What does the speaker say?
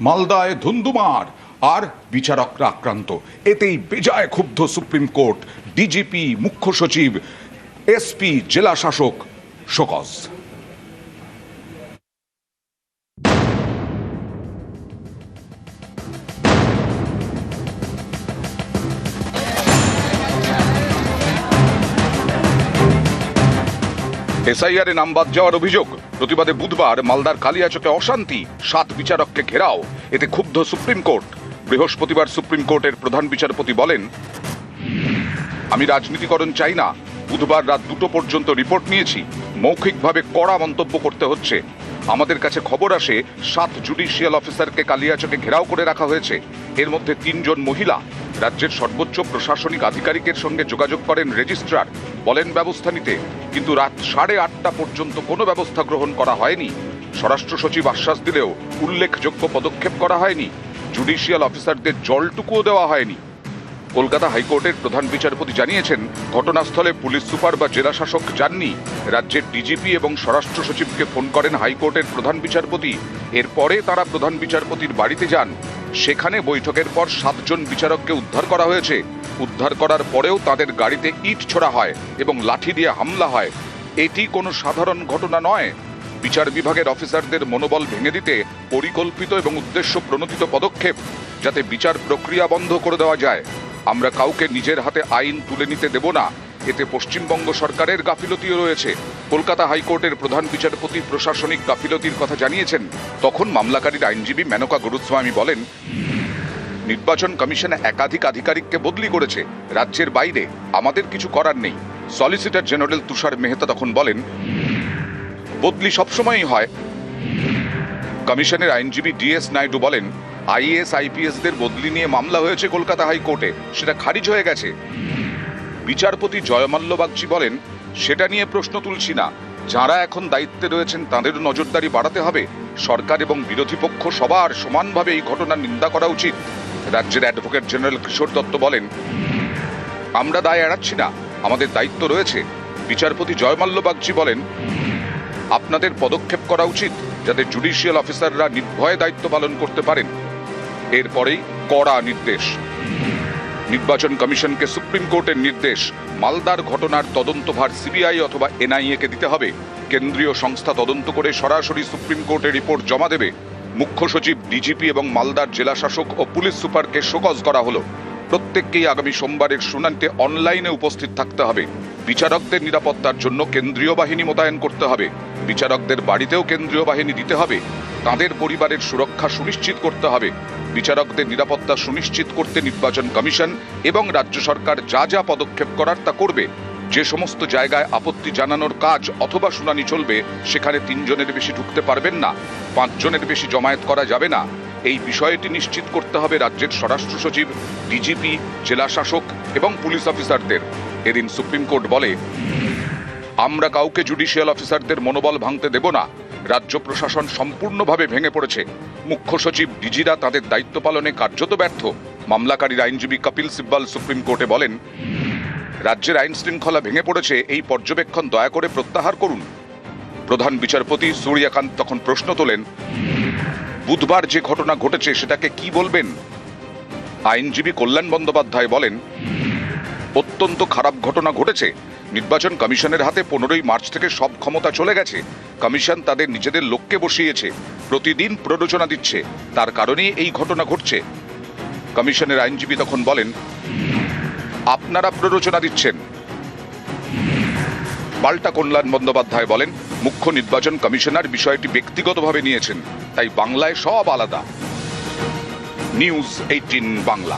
মালদায় ধুন্ধুমার আর বিচারকরা আক্রান্ত। এতেই বেজায় ক্ষুব্ধ সুপ্রিম কোর্ট, ডিজিপি, মুখ্য সচিব, এসপি, জেলা শাসক শোকজ। এসআইআরে নাম বাদ যাওয়ার অভিযোগ প্রতিবাদে বুধবার মালদার কালিয়াচকে অশান্তি, 7 বিচারককে ঘেরাও। এতে ক্ষুব্ধ সুপ্রিম কোর্ট। বৃহস্পতিবার সুপ্রিম কোর্টের প্রধান বিচারপতি বলেন, আমি রাজনীতিকরণ চাই না। বুধবার রাত 2টো পর্যন্ত রিপোর্ট নিয়েছি। মৌখিকভাবে কড়া মন্তব্য করতে হচ্ছে। আমাদের কাছে খবর আসে 7 জুডিশিয়াল অফিসারকে কালিয়াচকে ঘেরাও করে রাখা হয়েছে। এর মধ্যে 3 জন মহিলা। রাজ্যের সর্বোচ্চ প্রশাসনিক আধিকারিকের সঙ্গে যোগাযোগ করেন রেজিস্ট্রার, বলেন ব্যবস্থা নিতে, কিন্তু রাত 8:30টা পর্যন্ত কোনো ব্যবস্থা গ্রহণ করা হয়নি। স্বরাষ্ট্র সচিব আশ্বাস দিলেও উল্লেখযোগ্য পদক্ষেপ করা হয়নি। জুডিশিয়াল অফিসারদের জলটুকুও দেওয়া হয়নি। কলকাতা হাইকোর্টের প্রধান বিচারপতি জানিয়েছেন, ঘটনাস্থলে পুলিশ সুপার বা জেলা শাসক যাননি। রাজ্যের ডিজিপি এবং স্বরাষ্ট্র সচিবকে ফোন করেন হাইকোর্টের প্রধান বিচারপতি। এরপরে তারা প্রধান বিচারপতির বাড়িতে যান। সেখানে বৈঠকের পর 7 জন বিচারককে উদ্ধার করা হয়েছে। উদ্ধার করার পরেও তাদের গাড়িতে ইট ছোড়া হয় এবং লাঠি দিয়ে হামলা হয়। এটি কোনো সাধারণ ঘটনা নয়। বিচার বিভাগের অফিসারদের মনোবল ভেঙে দিতে পরিকল্পিত এবং উদ্দেশ্য প্রণোদিত পদক্ষেপ, যাতে বিচার প্রক্রিয়া বন্ধ করে দেওয়া যায়। আমরা কাউকে নিজের হাতে আইন তুলে নিতে দেব না। এতে পশ্চিমবঙ্গ সরকারের গাফিলতিও রয়েছে। কলকাতা হাইকোর্টের প্রধান বিচারপতি প্রশাসনিক গাফিলতির কথা জানিয়েছেন। তখন মামলাকারীর আইনজীবী মেনকা গুরুস্বামী বলেন, নির্বাচন কমিশন একাধিক আধিকারিককে বদলি করেছে রাজ্যের বাইরে, আমাদের কিছু করার নেই। সলিসিটর জেনারেল তুষার মেহতা তখন বলেন, বদলি সবসময়ই হয়। কমিশনের আইনজীবী ডিএস নাইডু বলেন, আইএএস আইপিএসদের বদলি নিয়ে মামলা হয়েছে কলকাতা হাইকোর্টে, সেটা খারিজ হয়ে গেছে। বিচারপতি জয়মাল্য বাগচি বলেন, সেটা নিয়ে প্রশ্ন তুলছি না। যারা এখন দায়িত্বে রয়েছেন তাদের নজরদারি বাড়াতে হবে। সরকার এবং বিরোধী পক্ষ সবার সমানভাবে এই ঘটনার নিন্দা করা উচিত। রাজ্যের অ্যাডভোকেট জেনারেল কিশোর দত্ত বলেন, আমরা দায় এড়াচ্ছি না, আমাদের দায়িত্ব রয়েছে। বিচারপতি জয়মাল্য বাগচি বলেন, আপনাদের পদক্ষেপ করা উচিত যাতে জুডিশিয়াল অফিসাররা নির্ভয়ে দায়িত্ব পালন করতে পারেন। এরপরেই কড়া নির্দেশ। নির্বাচন কমিশনকে সুপ্রিম কোর্টের নির্দেশ, মালদার ঘটনার তদন্তভার সিবিআই অথবা এনআইএ কে দিতে হবে। কেন্দ্রীয় সংস্থা তদন্ত করে সরাসরি সুপ্রিম কোর্টে রিপোর্ট জমা দেবে। মুখ্য সচিব, ডিজিপি এবং মালদার জেলা শাসক ও পুলিশ সুপারকে শোকজ করা হলো। প্রত্যেককেই আগামী সোমবারের শুনানিতে অনলাইনে উপস্থিত থাকতে হবে। বিচারকদের নিরাপত্তার জন্য কেন্দ্রীয় বাহিনী মোতায়েন করতে হবে। বিচারকদের বাড়িতেও কেন্দ্রীয় বাহিনী দিতে হবে। তাদের পরিবারের সুরক্ষা সুনিশ্চিত করতে হবে। বিচারকদের নিরাপত্তা সুনিশ্চিত করতে নির্বাচন কমিশন এবং রাজ্য সরকার যা যা পদক্ষেপ করার তা করবে। যে সমস্ত জায়গায় আপত্তি জানানোর কাজ অথবা শুনানি চলবে, সেখানে 3 জনের বেশি ঢুকতে পারবেন না, 5 জনের বেশি জমায়েত করা যাবে না। এই বিষয়টি নিশ্চিত করতে হবে রাজ্যের স্বরাষ্ট্র সচিব, ডিজিপি, জেলা শাসক এবং পুলিশ অফিসারদের। এদিন সুপ্রিম কোর্ট বলে, আমরা কাউকে জুডিশিয়াল অফিসারদের মনোবল ভাঙতে দেব না। রাজ্য প্রশাসন সম্পূর্ণভাবে ভেঙে পড়েছে। মুখ্য সচিব, ডিজিরা তাদের দায়িত্ব পালনে কার্যত ব্যর্থ। মামলাকারীর আইনজীবী কপিল সিব্বাল সুপ্রিম কোর্টে বলেন, রাজ্যের আইন শৃঙ্খলা ভেঙে পড়েছে, এই পর্যবেক্ষণ দয়া করে প্রত্যাহার করুন। প্রধান বিচারপতি সূর্যকান্ত তখন প্রশ্ন তোলেন, বুধবার যে ঘটনা ঘটেছে সেটাকে কি বলবেন? আইনজীবী কল্যাণ বন্দ্যোপাধ্যায় বলেন, অত্যন্ত খারাপ ঘটনা ঘটেছে। নির্বাচন কমিশনের হাতে 15ই মার্চ থেকে সব ক্ষমতা চলে গেছে। কমিশন তাদের নিজেদের লোককে বসিয়েছে, প্রতিদিন প্ররোচনা দিচ্ছে, তার কারণেই এই ঘটনা ঘটছে। কমিশনের আইনজীবী তখন বলেন, আপনারা প্ররোচনা দিচ্ছেন। পাল্টা কল্যাণ বন্দ্যোপাধ্যায় বলেন, মুখ্য নির্বাচন কমিশনার বিষয়টি ব্যক্তিগতভাবে নিয়েছেন, তাই বাংলায় সব আলাদা। নিউজ 18 বাংলা।